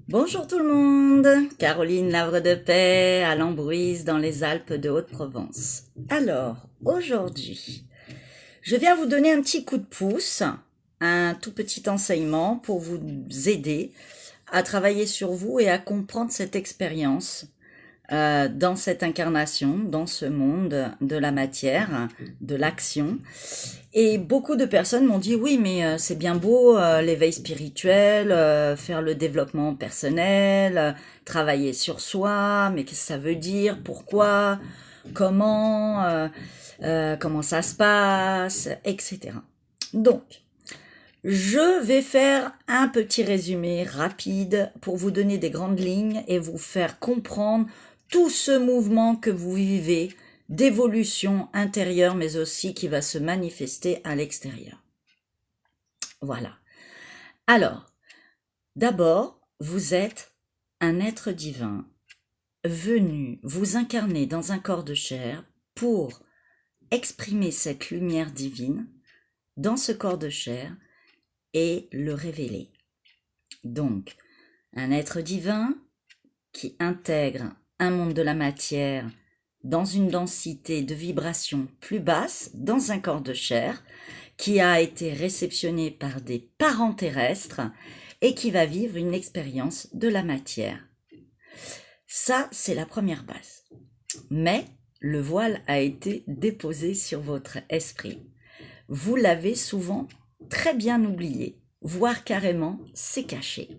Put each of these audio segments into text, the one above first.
Bonjour tout le monde, Caroline Lavre de Paix à Lambrouise dans les Alpes de Haute-Provence. Alors, aujourd'hui, je viens vous donner un petit coup de pouce, un tout petit enseignement pour vous aider à travailler sur vous et à comprendre cette expérience dans cette incarnation, dans ce monde de la matière, de l'action. Et beaucoup de personnes m'ont dit oui, mais c'est bien beau l'éveil spirituel, faire le développement personnel, travailler sur soi, mais qu'est-ce que ça veut dire, pourquoi, comment ça se passe, etc. Donc, je vais faire un petit résumé rapide pour vous donner des grandes lignes et vous faire comprendre tout ce mouvement que vous vivez d'évolution intérieure, mais aussi qui va se manifester à l'extérieur. Voilà. Alors, d'abord, vous êtes un être divin venu vous incarner dans un corps de chair pour exprimer cette lumière divine dans ce corps de chair et le révéler. Donc, un être divin qui intègre un monde de la matière dans une densité de vibration plus basse, dans un corps de chair, qui a été réceptionné par des parents terrestres et qui va vivre une expérience de la matière. Ça, c'est la première base. Mais le voile a été déposé sur votre esprit. Vous l'avez souvent très bien oublié, voire carrément c'est caché.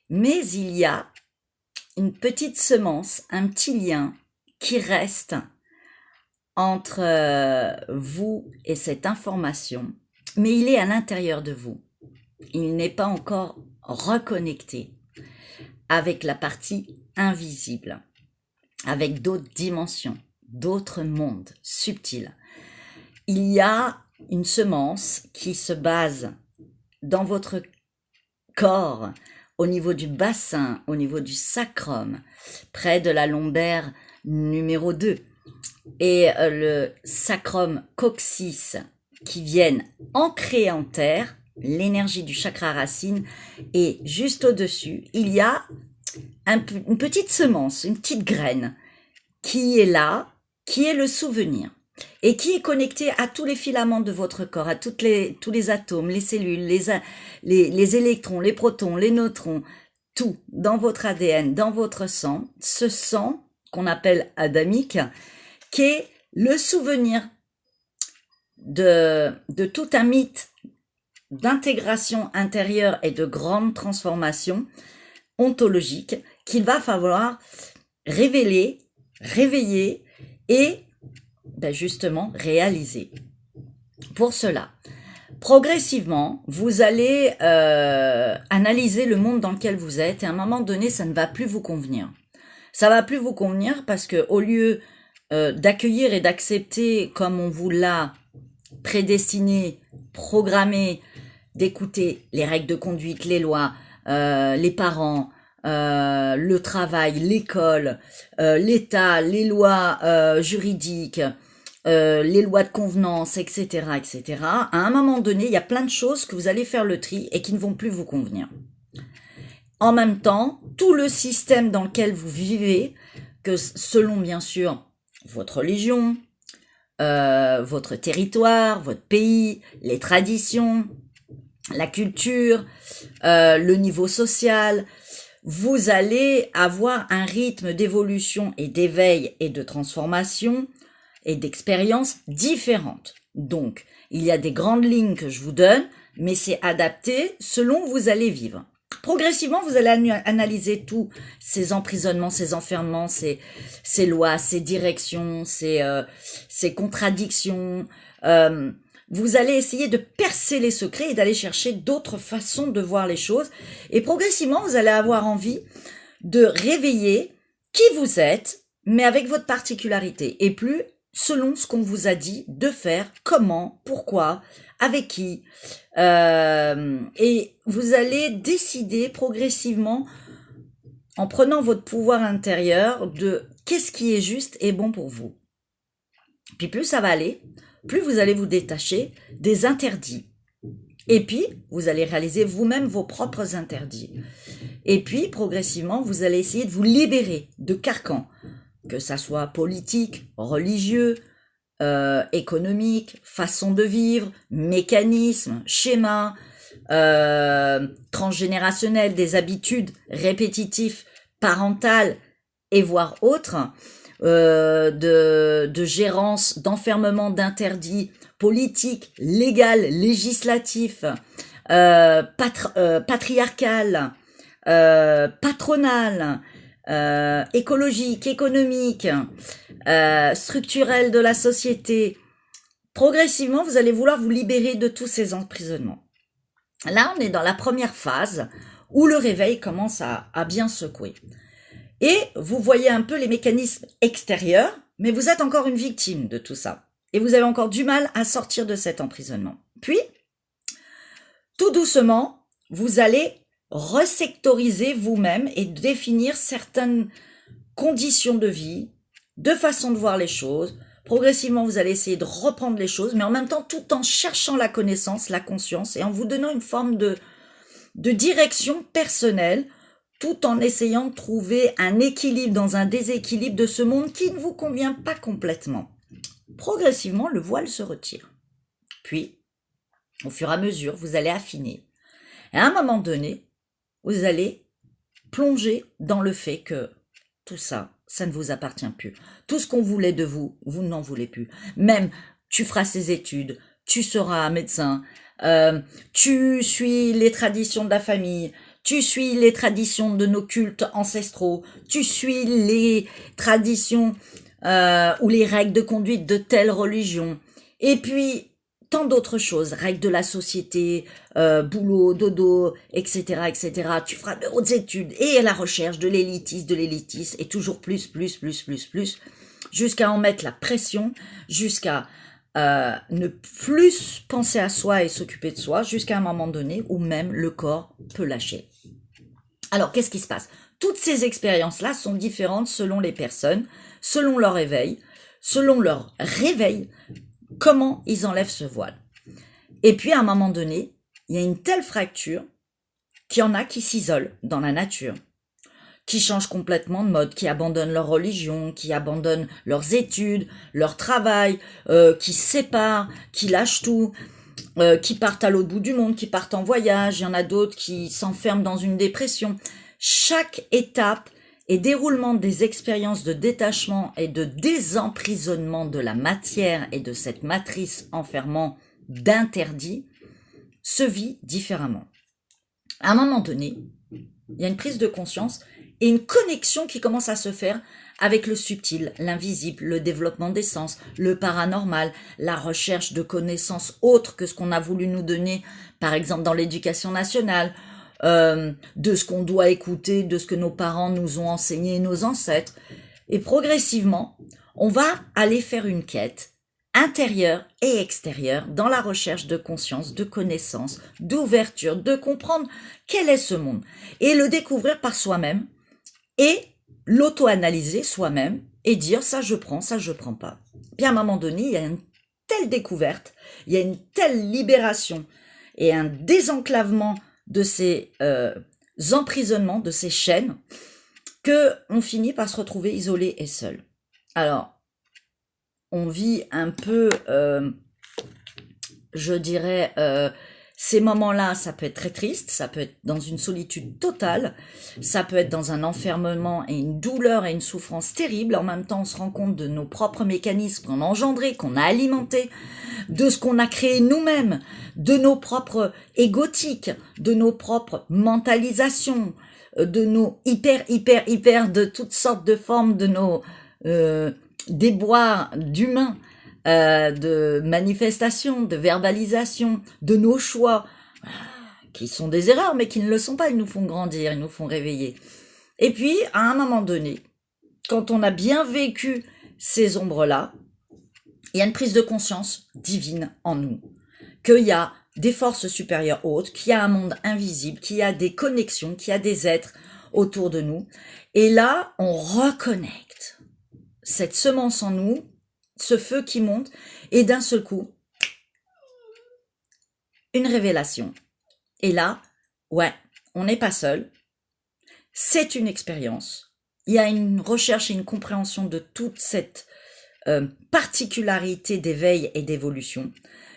Mais il y a une petite semence, un petit lien qui reste entre vous et cette information, mais il est à l'intérieur de vous. Il n'est pas encore reconnecté avec la partie invisible, avec d'autres dimensions, d'autres mondes subtils. Il y a une semence qui se base dans votre corps, au niveau du bassin, au niveau du sacrum, près de la lombaire numéro 2, et le sacrum coccyx qui viennent ancrer en terre l'énergie du chakra racine, et juste au-dessus, il y a une petite semence, une petite graine qui est là, qui est le souvenir et qui est connecté à tous les filaments de votre corps, à tous les atomes, les cellules, les électrons, les protons, les neutrons, tout dans votre ADN, dans votre sang, ce sang qu'on appelle adamique, qui est le souvenir de tout un mythe d'intégration intérieure et de grande transformation ontologique qu'il va falloir révéler, réveiller et justement réaliser. Pour cela, progressivement, vous allez analyser le monde dans lequel vous êtes et à un moment donné, ça ne va plus vous convenir. Ça va plus vous convenir parce que au lieu d'accueillir et d'accepter comme on vous l'a prédestiné, programmé, d'écouter les règles de conduite, les lois, les parents, le travail, l'école, l'État, les lois juridiques, les lois de convenance, etc., etc. À un moment donné, il y a plein de choses que vous allez faire le tri et qui ne vont plus vous convenir. En même temps, tout le système dans lequel vous vivez, que selon bien sûr votre religion, votre territoire, votre pays, les traditions, la culture, le niveau social, vous allez avoir un rythme d'évolution et d'éveil et de transformation et d'expérience différentes. Donc, il y a des grandes lignes que je vous donne, mais c'est adapté selon où vous allez vivre. Progressivement, vous allez analyser tous ces emprisonnements, ces enfermements, ces lois, ces directions, ces contradictions. Vous allez essayer de percer les secrets et d'aller chercher d'autres façons de voir les choses. Et progressivement, vous allez avoir envie de réveiller qui vous êtes, mais avec votre particularité, et plus selon ce qu'on vous a dit de faire, comment, pourquoi, avec qui. Et vous allez décider progressivement, en prenant votre pouvoir intérieur, de qu'est-ce qui est juste et bon pour vous. Puis plus ça va aller, plus vous allez vous détacher des interdits. Et puis, vous allez réaliser vous-même vos propres interdits. Et puis, progressivement, vous allez essayer de vous libérer de carcans, que ça soit politique, religieux, économique, façon de vivre, mécanisme, schéma, transgénérationnel, des habitudes répétitives, parentales et voire autres, de gérance, d'enfermement, d'interdits politiques, légal, législatif, patriarcal, patronal, écologique, économique, structurel de la société. Progressivement, vous allez vouloir vous libérer de tous ces emprisonnements. Là, on est dans la première phase où le réveil commence à bien secouer. Et vous voyez un peu les mécanismes extérieurs, mais vous êtes encore une victime de tout ça. Et vous avez encore du mal à sortir de cet emprisonnement. Puis, tout doucement, vous allez resectoriser vous-même et définir certaines conditions de vie, de façon de voir les choses. Progressivement, vous allez essayer de reprendre les choses, mais en même temps, tout en cherchant la connaissance, la conscience, et en vous donnant une forme de direction personnelle, tout en essayant de trouver un équilibre dans un déséquilibre de ce monde qui ne vous convient pas complètement. Progressivement, le voile se retire. Puis, au fur et à mesure, vous allez affiner. Et à un moment donné, vous allez plonger dans le fait que tout ça, ça ne vous appartient plus. Tout ce qu'on voulait de vous, vous n'en voulez plus. Même, tu feras ces études, tu seras médecin, tu suis les traditions de la famille, tu suis les traditions de nos cultes ancestraux, tu suis les traditions ou les règles de conduite de telle religion. Et puis, tant d'autres choses, règles de la société, boulot, dodo, etc., etc. Tu feras de hautes études et à la recherche de l'élitisme, et toujours plus, jusqu'à en mettre la pression, jusqu'à ne plus penser à soi et s'occuper de soi, jusqu'à un moment donné où même le corps peut lâcher. Alors, qu'est-ce qui se passe? Toutes ces expériences-là sont différentes selon les personnes, selon leur réveil, comment ils enlèvent ce voile. Et puis, à un moment donné, il y a une telle fracture qu'il y en a qui s'isolent dans la nature, qui changent complètement de mode, qui abandonnent leur religion, qui abandonnent leurs études, leur travail, qui se séparent, qui lâchent tout, qui partent à l'autre bout du monde, qui partent en voyage. Il y en a d'autres qui s'enferment dans une dépression. Chaque étape et déroulement des expériences de détachement et de désemprisonnement de la matière et de cette matrice enfermant d'interdits se vit différemment. À un moment donné, il y a une prise de conscience et une connexion qui commence à se faire avec le subtil, l'invisible, le développement des sens, le paranormal, la recherche de connaissances autres que ce qu'on a voulu nous donner, par exemple dans l'éducation nationale, de ce qu'on doit écouter, de ce que nos parents nous ont enseigné, nos ancêtres. Et progressivement, on va aller faire une quête intérieure et extérieure dans la recherche de conscience, de connaissance, d'ouverture, de comprendre quel est ce monde et le découvrir par soi-même et l'auto-analyser soi-même et dire ça je prends pas. Puis à un moment donné, il y a une telle découverte, il y a une telle libération et un désenclavement de ces emprisonnements, de ces chaînes, que on finit par se retrouver isolé et seul. Alors, on vit un peu, je dirais, ces moments-là, ça peut être très triste, ça peut être dans une solitude totale, ça peut être dans un enfermement et une douleur et une souffrance terrible. En même temps, on se rend compte de nos propres mécanismes qu'on a engendrés, qu'on a alimentés, de ce qu'on a créé nous-mêmes, de nos propres égotiques, de nos propres mentalisations, de nos hyper, de toutes sortes de formes, de nos déboires d'humains, de manifestations, de verbalisation, de nos choix, qui sont des erreurs, mais qui ne le sont pas. Ils nous font grandir, ils nous font réveiller. Et puis, à un moment donné, quand on a bien vécu ces ombres-là, il y a une prise de conscience divine en nous, qu'il y a des forces supérieures hautes, qu'il y a un monde invisible, qu'il y a des connexions, qu'il y a des êtres autour de nous. Et là, on reconnecte cette semence en nous, ce feu qui monte, et d'un seul coup, une révélation. Et là, ouais, on n'est pas seul, c'est une expérience. Il y a une recherche et une compréhension de toute cette particularité d'éveil et d'évolution.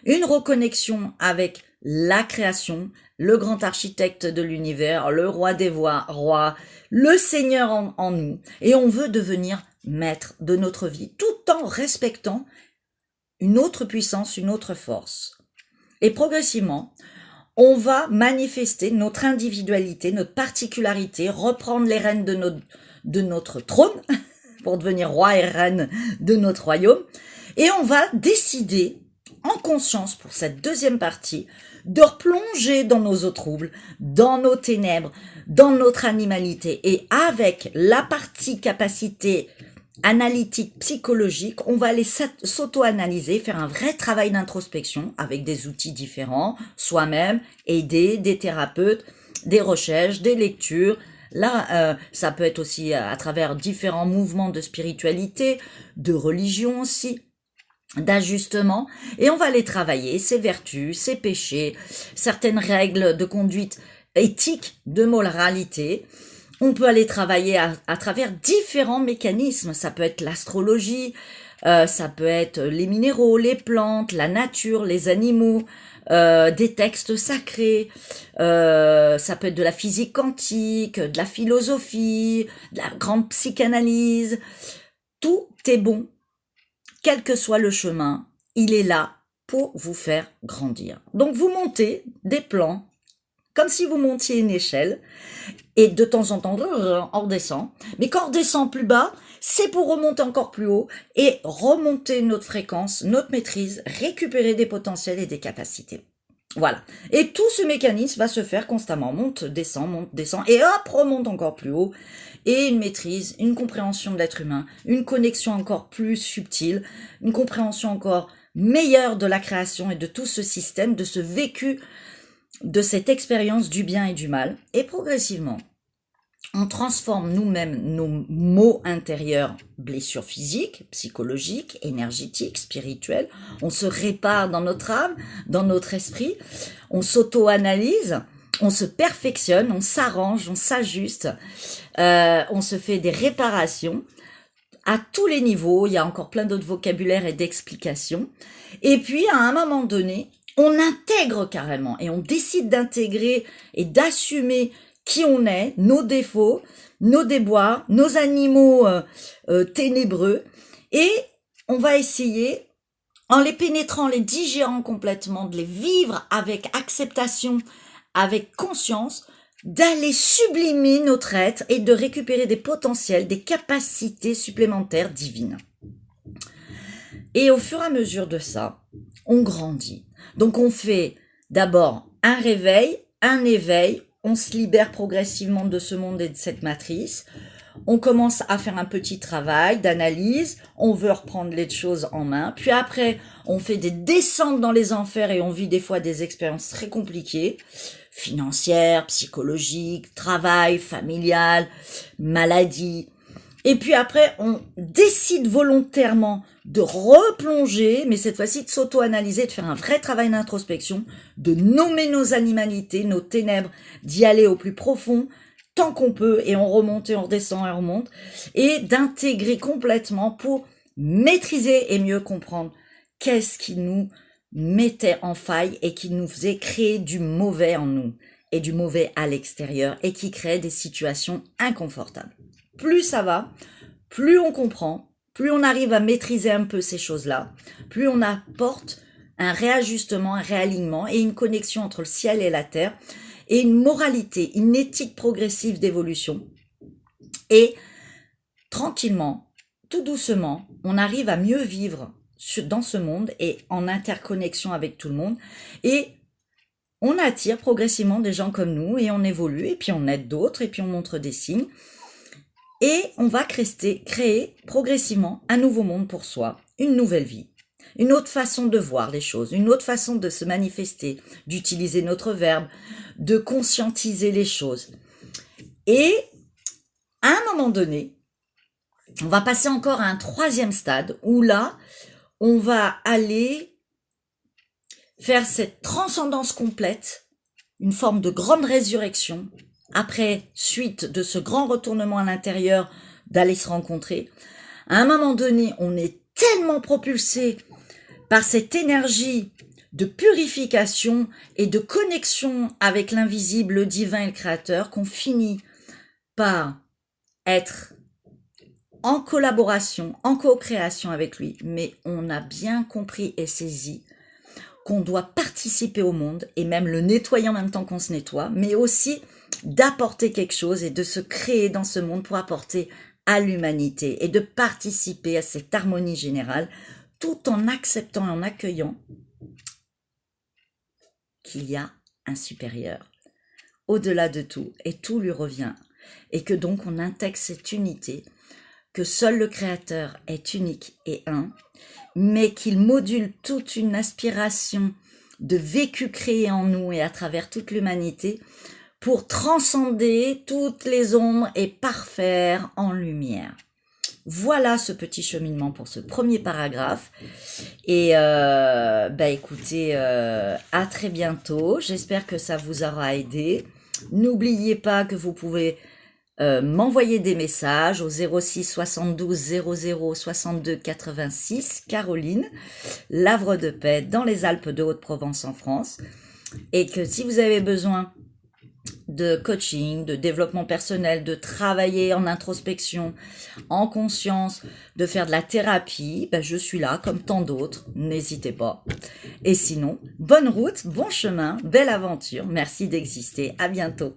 Une reconnexion avec la création, le grand architecte de l'univers, le roi des rois, le Seigneur en nous. Et on veut devenir maître de notre vie, tout en respectant une autre puissance, une autre force. Et progressivement, on va manifester notre individualité, notre particularité, reprendre les rênes de notre trône pour devenir roi et reine de notre royaume. Et on va décider, en conscience pour cette deuxième partie, de replonger dans nos eaux troubles, dans nos ténèbres, dans notre animalité. Et avec la partie capacité analytique, psychologique, on va aller s'auto-analyser, faire un vrai travail d'introspection avec des outils différents, soi-même, aider des thérapeutes, des recherches, des lectures. Là, ça peut être aussi à travers différents mouvements de spiritualité, de religion aussi, d'ajustement, et on va les travailler, ses vertus, ses péchés, certaines règles de conduite éthique, de moralité. On peut aller travailler à travers différents mécanismes. Ça peut être l'astrologie, ça peut être les minéraux, les plantes, la nature, les animaux, des textes sacrés, ça peut être de la physique quantique, de la philosophie, de la grande psychanalyse. Tout est bon, quel que soit le chemin, il est là pour vous faire grandir. Donc vous montez des plans, comme si vous montiez une échelle, et de temps en temps, on redescend. Mais quand on redescend plus bas, c'est pour remonter encore plus haut et remonter notre fréquence, notre maîtrise, récupérer des potentiels et des capacités. Voilà. Et tout ce mécanisme va se faire constamment. Monte, descend, et hop, remonte encore plus haut. Et une maîtrise, une compréhension de l'être humain, une connexion encore plus subtile, une compréhension encore meilleure de la création et de tout ce système, de ce vécu, de cette expérience du bien et du mal. Et progressivement, on transforme nous-mêmes nos maux intérieurs, blessures physiques, psychologiques, énergétiques, spirituelles. On se répare dans notre âme, dans notre esprit. On s'auto-analyse, on se perfectionne, on s'arrange, on s'ajuste. On se fait des réparations à tous les niveaux. Il y a encore plein d'autres vocabulaires et d'explications. Et puis, à un moment donné, on intègre carrément et on décide d'intégrer et d'assumer qui on est, nos défauts, nos déboires, nos animaux ténébreux, et on va essayer, en les pénétrant, les digérant complètement, de les vivre avec acceptation, avec conscience, d'aller sublimer notre être et de récupérer des potentiels, des capacités supplémentaires divines. Et au fur et à mesure de ça, on grandit. Donc on fait d'abord un réveil, un éveil, on se libère progressivement de ce monde et de cette matrice. On commence à faire un petit travail d'analyse, on veut reprendre les choses en main. Puis après, on fait des descentes dans les enfers et on vit des fois des expériences très compliquées, financières, psychologiques, travail, familial, maladie. Et puis après, on décide volontairement de replonger, mais cette fois-ci de s'auto-analyser, de faire un vrai travail d'introspection, de nommer nos animalités, nos ténèbres, d'y aller au plus profond, tant qu'on peut, et on remonte, et on redescend, et on remonte, et d'intégrer complètement pour maîtriser et mieux comprendre qu'est-ce qui nous mettait en faille et qui nous faisait créer du mauvais en nous, et du mauvais à l'extérieur, et qui crée des situations inconfortables. Plus ça va, plus on comprend, plus on arrive à maîtriser un peu ces choses-là, plus on apporte un réajustement, un réalignement et une connexion entre le ciel et la terre, et une moralité, une éthique progressive d'évolution. Et tranquillement, tout doucement, on arrive à mieux vivre dans ce monde et en interconnexion avec tout le monde. Et on attire progressivement des gens comme nous et on évolue et puis on aide d'autres et puis on montre des signes. Et on va créer progressivement un nouveau monde pour soi, une nouvelle vie, une autre façon de voir les choses, une autre façon de se manifester, d'utiliser notre verbe, de conscientiser les choses. Et à un moment donné, on va passer encore à un troisième stade où là, on va aller faire cette transcendance complète, une forme de grande résurrection après, suite de ce grand retournement à l'intérieur, d'aller se rencontrer, à un moment donné, on est tellement propulsé par cette énergie de purification et de connexion avec l'invisible, le divin et le créateur qu'on finit par être en collaboration, en co-création avec lui. Mais on a bien compris et saisi qu'on doit participer au monde et même le nettoyer en même temps qu'on se nettoie, mais aussi d'apporter quelque chose et de se créer dans ce monde pour apporter à l'humanité et de participer à cette harmonie générale tout en acceptant et en accueillant qu'il y a un supérieur au-delà de tout et tout lui revient et que donc on intègre cette unité, que seul le créateur est unique et un, mais qu'il module toute une aspiration de vécu créé en nous et à travers toute l'humanité pour transcender toutes les ombres et parfaire en lumière. Voilà ce petit cheminement pour ce premier paragraphe. Et écoutez, à très bientôt. J'espère que ça vous aura aidé. N'oubliez pas que vous pouvez m'envoyer des messages au 06 72 00 62 86, Caroline, l'Havre de Paix, dans les Alpes de Haute-Provence en France. Et que si vous avez besoin de coaching, de développement personnel, de travailler en introspection, en conscience, de faire de la thérapie, je suis là comme tant d'autres, n'hésitez pas. Et sinon, bonne route, bon chemin, belle aventure, merci d'exister, à bientôt.